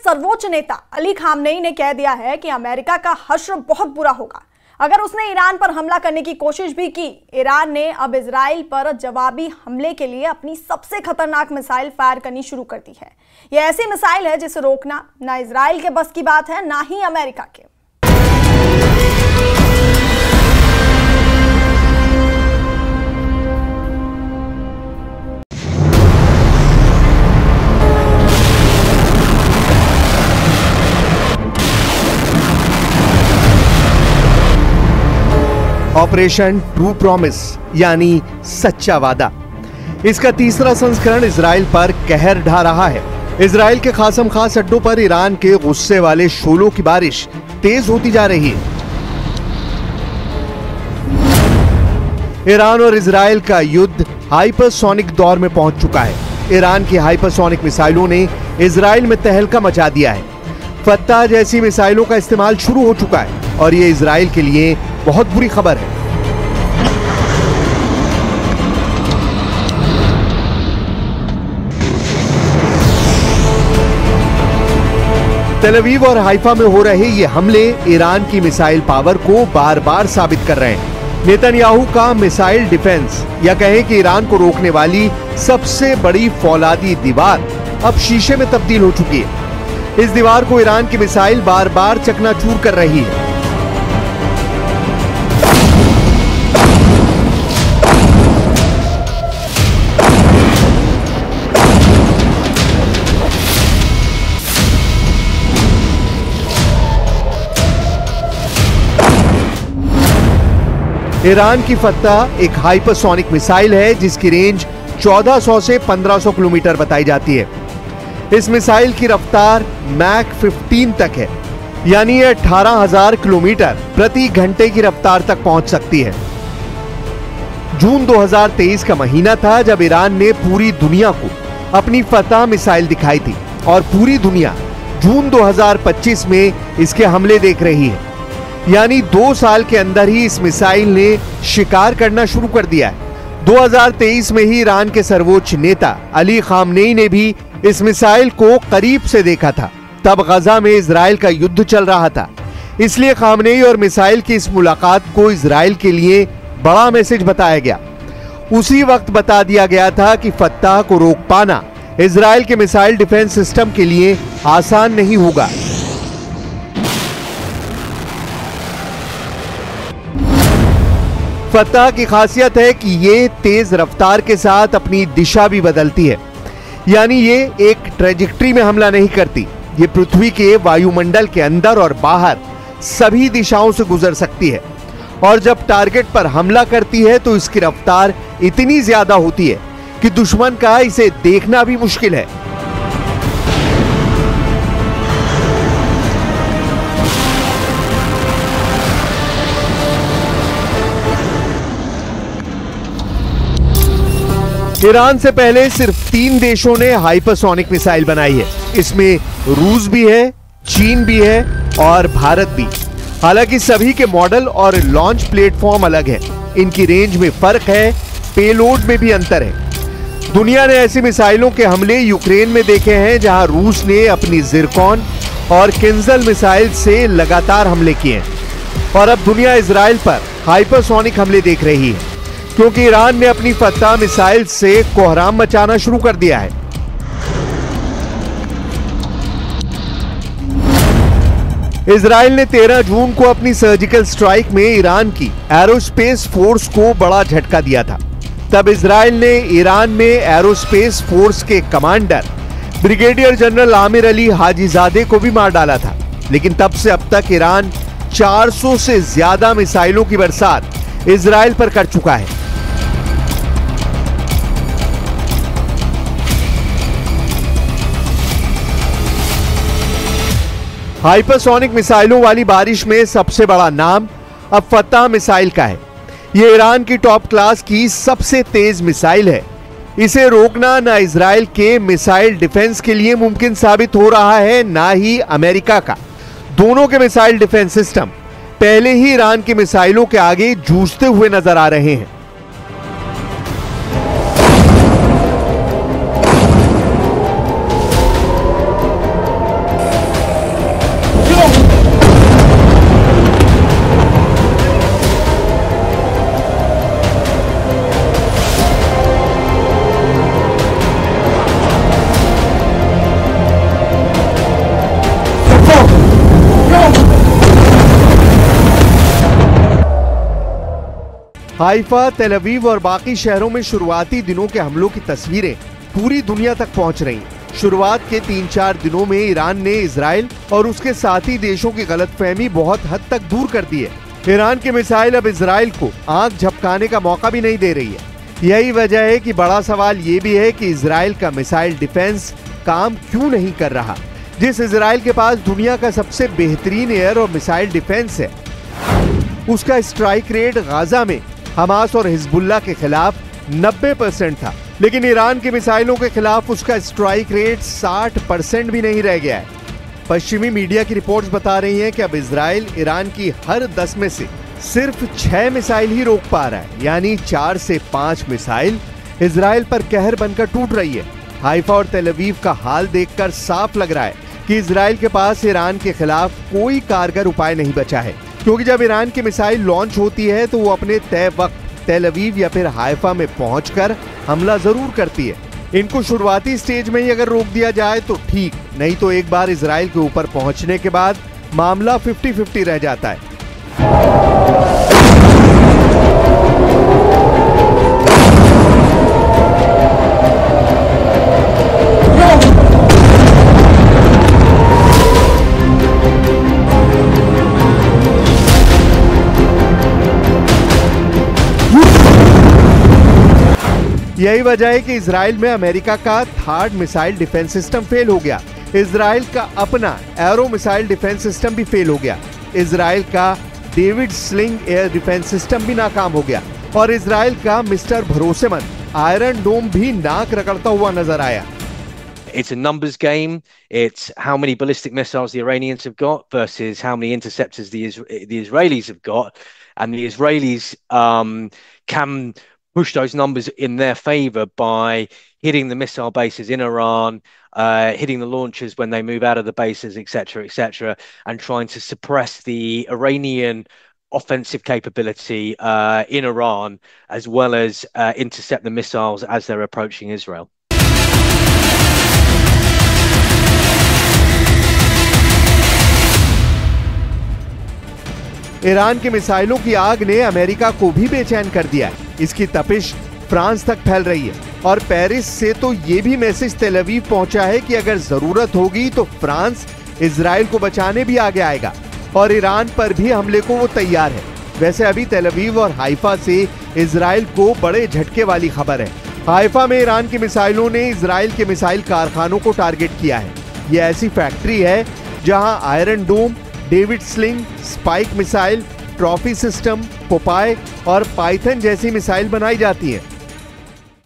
सर्वोच्च नेता अली खामनेई ने कह दिया है कि अमेरिका का हश्र बहुत बुरा होगा अगर उसने ईरान पर हमला करने की कोशिश भी की। ईरान ने अब इजराइल पर जवाबी हमले के लिए अपनी सबसे खतरनाक मिसाइल फायर करनी शुरू कर दी है। यह ऐसी मिसाइल है जिसे रोकना ना इजराइल के बस की बात है, ना ही अमेरिका के। ऑपरेशन ट्रू प्रॉमिस यानी सच्चा वादा, इसका तीसरा संस्करण इजराइल पर कहर ढा रहा है। इजराइल के खासम खास अड्डों पर ईरान के गुस्से वाले शोलों की बारिश तेज होती जा रही है। ईरान और इजराइल का युद्ध हाइपरसोनिक दौर में पहुंच चुका है। ईरान की हाइपरसोनिक मिसाइलों ने इजराइल में तहलका मचा दिया है। फत्ताह जैसी मिसाइलों का इस्तेमाल शुरू हो चुका है और ये इजराइल के लिए बहुत बुरी खबर है। तेल अवीव और हाइफा में हो रहे ये हमले ईरान की मिसाइल पावर को बार बार साबित कर रहे हैं। नेतन्याहू का मिसाइल डिफेंस या कहें कि ईरान को रोकने वाली सबसे बड़ी फौलादी दीवार अब शीशे में तब्दील हो चुकी है। इस दीवार को ईरान की मिसाइल बार बार चकनाचूर कर रही है। ईरान की फत्ताह एक हाइपरसोनिक मिसाइल है जिसकी रेंज 1400 से 1500 किलोमीटर बताई जाती है। इस मिसाइल की रफ्तार मैक 15 तक है, यानी यह 18,000 किलोमीटर प्रति घंटे की रफ्तार तक पहुंच सकती है। जून 2023 का महीना था जब ईरान ने पूरी दुनिया को अपनी फत्ताह मिसाइल दिखाई थी और पूरी दुनिया जून 2025 में इसके हमले देख रही है। यानी 2 साल के अंदर ही इस मिसाइल ने शिकार करना शुरू कर दिया है। 2023 में ही ईरान के सर्वोच्च नेता अली खामनेई ने भी इस मिसाइल को करीब से देखा था। तब गजा में इजराइल का युद्ध चल रहा था, इसलिए खामनेई और मिसाइल की इस मुलाकात को इजराइल के लिए बड़ा मैसेज बताया गया। उसी वक्त बता दिया गया था कि फत्ताह को रोक पाना इजराइल के मिसाइल डिफेंस सिस्टम के लिए आसान नहीं होगा। फत्ताह की खासियत है कि ये तेज रफ्तार के साथ अपनी दिशा भी बदलती है, यानी ये एक ट्रेजेक्ट्री में हमला नहीं करती। ये पृथ्वी के वायुमंडल के अंदर और बाहर सभी दिशाओं से गुजर सकती है और जब टारगेट पर हमला करती है तो इसकी रफ्तार इतनी ज्यादा होती है कि दुश्मन का इसे देखना भी मुश्किल है। ईरान से पहले सिर्फ 3 देशों ने हाइपरसोनिक मिसाइल बनाई है। इसमें रूस भी है, चीन भी है और भारत भी। हालांकि सभी के मॉडल और लॉन्च प्लेटफॉर्म अलग है। इनकी रेंज में फर्क है, पेलोड में भी अंतर है। दुनिया ने ऐसी मिसाइलों के हमले यूक्रेन में देखे हैं जहां रूस ने अपनी जिरकॉन और किंजल मिसाइल से लगातार हमले किए हैं और अब दुनिया इजराइल पर हाइपरसोनिक हमले देख रही है क्योंकि ईरान ने अपनी फत्ताह मिसाइल से कोहराम मचाना शुरू कर दिया है। इजराइल ने 13 जून को अपनी सर्जिकल स्ट्राइक में ईरान की एरोस्पेस फोर्स को बड़ा झटका दिया था। तब इजराइल ने ईरान में एरोस्पेस फोर्स के commander brigadier general Amir Ali Hajizadeh को भी मार डाला था। लेकिन तब से अब तक ईरान 400 से ज्यादा मिसाइलों की बरसात इजराइल पर कर चुका है। हाइपरसोनिक मिसाइलों वाली बारिश में सबसे बड़ा नाम अब फत्ताह मिसाइल का है। यह ईरान की टॉप क्लास की सबसे तेज मिसाइल है। इसे रोकना ना इजराइल के मिसाइल डिफेंस के लिए मुमकिन साबित हो रहा है, ना ही अमेरिका का। दोनों के मिसाइल डिफेंस सिस्टम पहले ही ईरान की मिसाइलों के आगे जूझते हुए नजर आ रहे हैं। हाइफा, तेल अवीव और बाकी शहरों में शुरुआती दिनों के हमलों की तस्वीरें पूरी दुनिया तक पहुंच रही। शुरुआत के 3-4 दिनों में ईरान ने इजराइल और उसके साथी देशों की गलतफहमी बहुत हद तक दूर कर दी है। ईरान की मिसाइल अब इजराइल को आंख झपकाने का मौका भी नहीं दे रही है। यही वजह है कि बड़ा सवाल ये भी है कि इजराइल का मिसाइल डिफेंस काम क्यों नहीं कर रहा। जिस इजराइल के पास दुनिया का सबसे बेहतरीन एयर और मिसाइल डिफेंस है, उसका स्ट्राइक रेट गाजा में हमास और हिजबुल्लाह के खिलाफ 90% था, लेकिन ईरान की मिसाइलों के खिलाफ उसका स्ट्राइक रेट 60% भी नहीं रह गया है। पश्चिमी मीडिया की रिपोर्ट्स बता रही हैं कि अब इजराइल ईरान की हर 10 में से सिर्फ 6 मिसाइल ही रोक पा रहा है, यानी 4 से 5 मिसाइल इजराइल पर कहर बनकर टूट रही है। हाइफा और तेल अवीव का हाल देखकर साफ लग रहा है कि इजराइल के पास ईरान के खिलाफ कोई कारगर उपाय नहीं बचा है, क्योंकि जब ईरान की मिसाइल लॉन्च होती है तो वो अपने तय वक्त तेल अवीव या फिर हाइफा में पहुंचकर हमला जरूर करती है। इनको शुरुआती स्टेज में ही अगर रोक दिया जाए तो ठीक, नहीं तो एक बार इजराइल के ऊपर पहुंचने के बाद मामला 50-50 रह जाता है। यही वजह है कि इजराइल में अमेरिका का third missile defence system fail हो गया। इजराइल का अपना एरो मिसाइल डिफेंस सिस्टम भी फेल हो गया। इजराइल का David sling air defence system भी नाकाम हो गया और इजराइल का मिस्टर भरोसेमंद आयरन डोम भी नाक रगड़ता हुआ नजर आया। It's a numbers game. It's how many ballistic missiles the Iranians have got versus how many interceptors the Israelis have got, and the Israelis can push those numbers in their favor by hitting the missile bases in Iran, hitting the launchers when they move out of the bases, etc., and trying to suppress the Iranian offensive capability in Iran, as well as intercept the missiles as they're approaching Israel. Iran की मिसाइलों की आग ने America को भी बेचैन कर दिया है। इसकी तपिश फ्रांस तक फैल रही है और पेरिस से तो ये भी मैसेज तेल अवीव पहुंचा है कि अगर जरूरत होगी तो फ्रांस इजराइल को बचाने भी आगे आएगा और ईरान पर भी हमले को वो तैयार है। वैसे अभी तेल अवीव और हाइफा से इजराइल को बड़े झटके वाली खबर है। हाइफा में ईरान की मिसाइलों ने इजराइल के मिसाइल कारखानों को टारगेट किया है। ये ऐसी फैक्ट्री है जहां Iron Dome, David Sling, Spike missile, Trophy system, Popeye और पाइथन जैसी मिसाइल बनाई जाती हैं।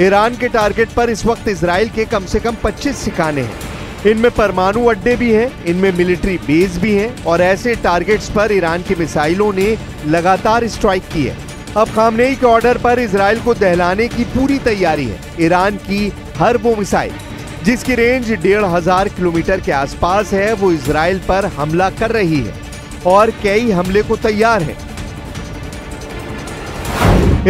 ईरान के टारगेट पर इस वक्त इजराइल के कम से कम 25 ठिकाने हैं। इनमें परमाणु अड्डे भी हैं, इनमें मिलिट्री बेस भी हैं और ऐसे टारगेट्स पर ईरान की मिसाइलों ने लगातार स्ट्राइक की है। अब खामनेई के ऑर्डर पर इजराइल को दहलाने की पूरी तैयारी है। ईरान की हर वो मिसाइल जिसकी रेंज 1500 किलोमीटर के आसपास है, वो इजराइल पर हमला कर रही है और कई हमले को तैयार है।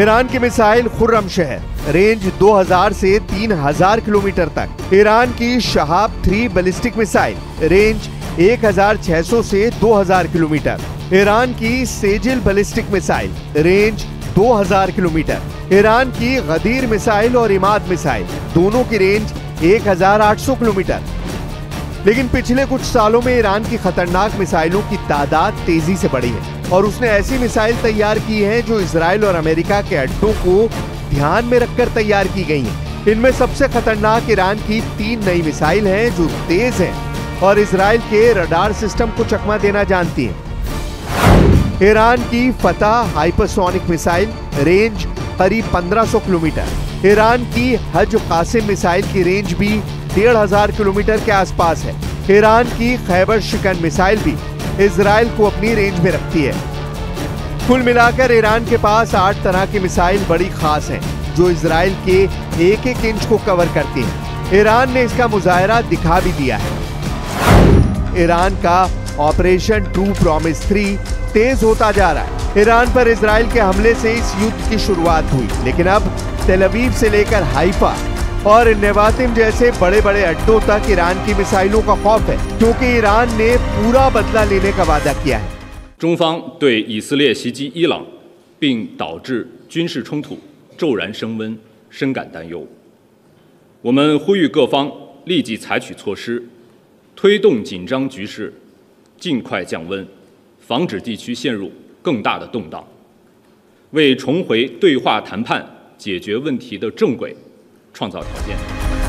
ईरान की मिसाइल खुर्रमशहर, रेंज 2000 से 3000 किलोमीटर तक। ईरान की शहाब 3 बैलिस्टिक मिसाइल, रेंज 1600 से 2000 किलोमीटर। ईरान की Sejjil ballistic missile, range 2000 kilometre. Iran की गदीर मिसाइल और इमाद मिसाइल, दोनों की रेंज 1800 किलोमीटर। लेकिन पिछले कुछ सालों में ईरान की खतरनाक मिसाइलों की तादाद तेजी से बढ़ी है और उसने ऐसी मिसाइल तैयार की है जो इजराइल और अमेरिका के अड्डों को ध्यान में रखकर तैयार की गई हैं। इनमें सबसे खतरनाक ईरान की 3 नई मिसाइल हैं जो तेज हैं और इजराइल के रडार सिस्टम को चकमा देना जानती हैं। ईरान की फतह हाइपरसोनिक मिसाइल, रेंज करीब 1500 किलोमीटर। ईरान की हज कासिम मिसाइल की रेंज भी 1500 किलोमीटर के आसपास है। ईरान की खैबर शिकन मिसाइल भी इजराइल को अपनी रेंज में रखती है। कुल मिलाकर ईरान के पास 8 तरह की मिसाइल बड़ी खास हैं जो इजराइल के 1-1 इंच को कवर करती हैं। ईरान ने इसका मुजाहरा दिखा भी दिया है। ईरान का ऑपरेशन ट्रू प्रॉमिस 3 तेज होता जा रहा है। ईरान पर इजराइल के हमले से इस युद्ध की शुरुआत हुई, लेकिन अब तेल अवीव से लेकर हाइफा और नेवातिम जैसे बड़े बड़े अड्डों तक ईरान की मिसाइलों का खौफ है, क्योंकि ईरान ने पूरा बदला लेने का वादा किया है। 中方对以色列袭击伊朗并导致军事冲突骤然升温深感担忧。我们呼吁各方立即采取措施，推动紧张局势尽快降温，防止地区陷入更大的动荡，为重回对话谈判解决问题的正轨创造条件。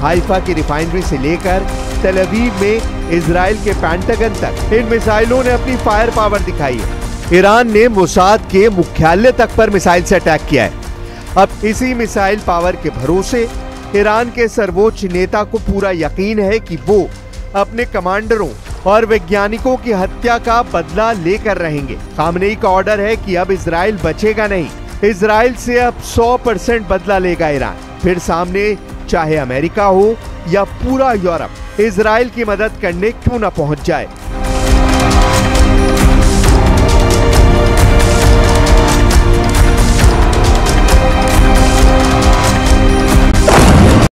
हाइफा की रिफाइनरी से लेकर तेल अवीव में इजराइल के पेंटागन तक इन मिसाइलों ने अपनी फायर पावर दिखाई है। ईरान ने मोसाद के मुख्यालय तक पर मिसाइल से अटैक किया है। अब इसी मिसाइल पावर के भरोसे ईरान के सर्वोच्च नेता को पूरा यकीन है कि वो अपने कमांडरों और वैज्ञानिकों की हत्या का बदला लेकर रहेंगे। खामनेई का ऑर्डर है कि अब इजराइल बचेगा नहीं। इजराइल से अब 100% बदला लेगा ईरान। फिर सामने चाहे अमेरिका हो या पूरा यूरोप, इजराइल की मदद करने क्यों न पहुंच जाए।